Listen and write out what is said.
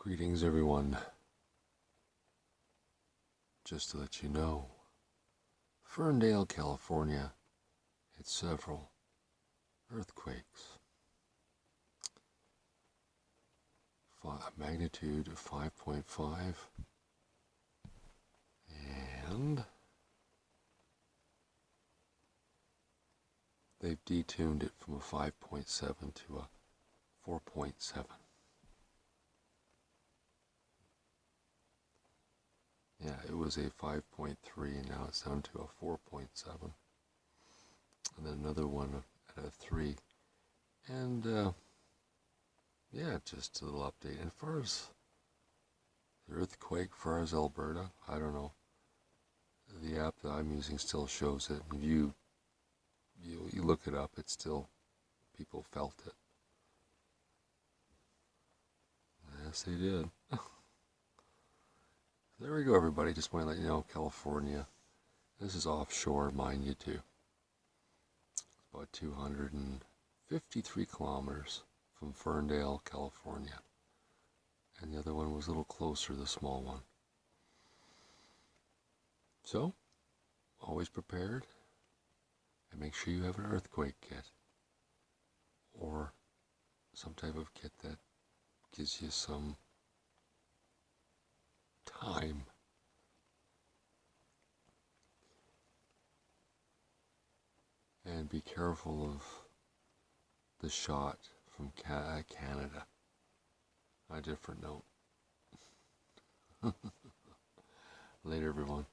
Greetings, everyone. Just to let you know, Ferndale, California had several earthquakes. A magnitude of 5.5, and they've detuned it from a 5.7 to a 4.7. Yeah, it was a 5.3 and now it's down to a 4.7. And then another one at a 3. And yeah, just a little update. And as far as the earthquake, as far as Alberta, I don't know. The app that I'm using still shows it. If you look it up, it's still, people felt it. Yes, they did. There we go, everybody. Just want to let you know, California. This is offshore, mind you, too. It's about 253 kilometers from Ferndale, California. And the other one was a little closer, the small one. So, always prepared. And make sure you have an earthquake kit. Or some type of kit that gives you some time. And be careful of the shot from Canada. On a different note. Later, everyone.